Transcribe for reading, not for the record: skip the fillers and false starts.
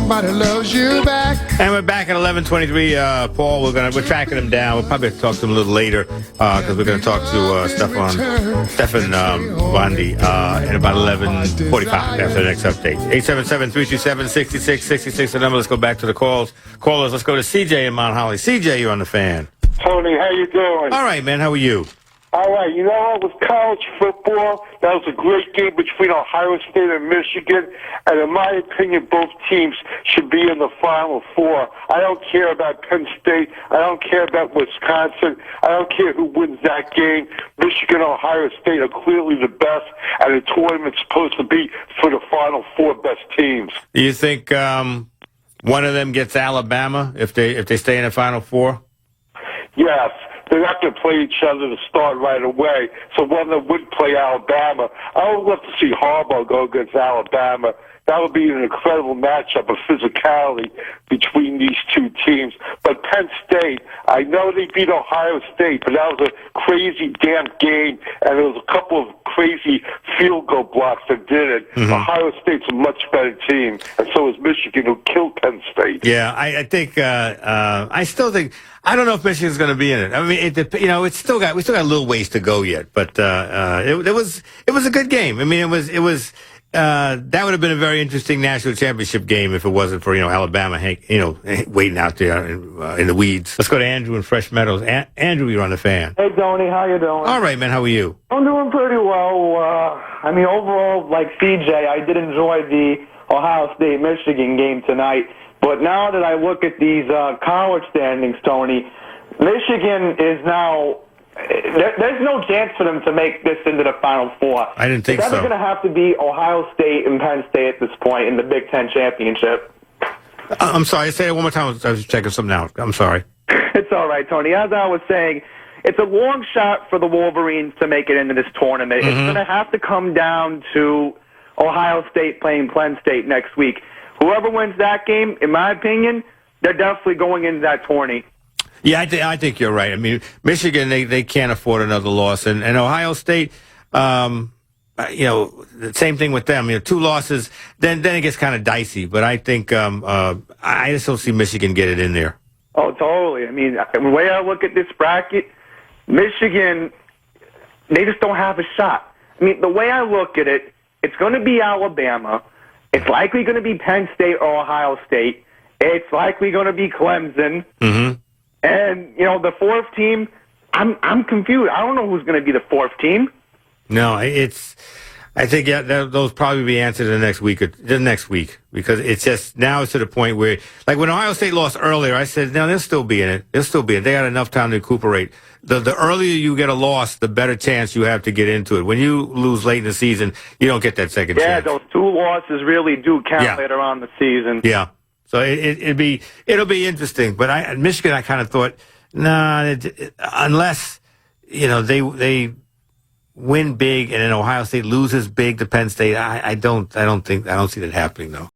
somebody loves you back. And we're back at 11:23. Paul, we're tracking him down. We'll probably talk to him a little later because we're going to talk to Stefan Bondi at about 11:45 after the next update. 877-327-6666. The number. Let's go back to the calls. Callers, let's go to CJ in Mount Holly. CJ, you're on the fan. Tony, how you doing? All right, man. How are you? All right. You know what? With college football, that was a great game between Ohio State and Michigan. And in my opinion, both teams should be in the Final Four. I don't care about Penn State. I don't care about Wisconsin. I don't care who wins that game. Michigan and Ohio State are clearly the best, and the tournament's supposed to be for the Final Four best teams. Do you think one of them gets Alabama if they stay in the Final Four? Yes. They're not going to play each other to start right away, so one of them would play Alabama. I would love to see Harbaugh go against Alabama. That would be an incredible matchup of physicality between these two teams. But Penn State, I know they beat Ohio State, but that was a crazy damn game, and there was a couple of crazy field goal blocks that did it. Mm-hmm. Ohio State's a much better team, and so is Michigan, who killed Penn State. Yeah, I think I still think. I don't know if Michigan's going to be in it. I mean, we still got a little ways to go yet, but it was a good game. I mean, it was that would have been a very interesting national championship game if it wasn't for Alabama, waiting out there in the weeds. Let's go to Andrew in Fresh Meadows. Andrew, you're on the fan. Hey Tony, how you doing? All right, man. How are you? I'm doing pretty well. I mean, overall, like CJ, I did enjoy the Ohio State-Michigan game tonight. But now that I look at these college standings, Tony, Michigan is now there's no chance for them to make this into the Final Four. I didn't think so. It's either going to have to be Ohio State and Penn State at this point in the Big Ten championship. I'm sorry. Say it one more time. I was checking something out. I'm sorry. It's all right, Tony. As I was saying, it's a long shot for the Wolverines to make it into this tournament. Mm-hmm. It's going to have to come down to Ohio State playing Penn State next week. Whoever wins that game, in my opinion, they're definitely going into that tourney. Yeah, I think you're right. I mean, Michigan, they can't afford another loss. And Ohio State, the same thing with them. 2 losses, then it gets kind of dicey. But I think I just don't see Michigan get it in there. Oh, totally. I mean, the way I look at this bracket, Michigan, they just don't have a shot. I mean, the way I look at it, it's going to be Alabama. It's likely going to be Penn State or Ohio State. It's likely going to be Clemson. Mm-hmm. And, the fourth team, I'm confused. I don't know who's going to be the fourth team. No, I think those probably be answered the next week because it's just now it's to the point where, like when Ohio State lost earlier, I said, no, they'll still be in it. They'll still be in it. They got enough time to recuperate. The earlier you get a loss, the better chance you have to get into it. When you lose late in the season, you don't get that second chance. Yeah, those 2 losses really do count later on in the season. Yeah. So it'll be interesting. But Michigan, I kind of thought, unless they win big and then Ohio State loses big to Penn State, I don't see that happening though.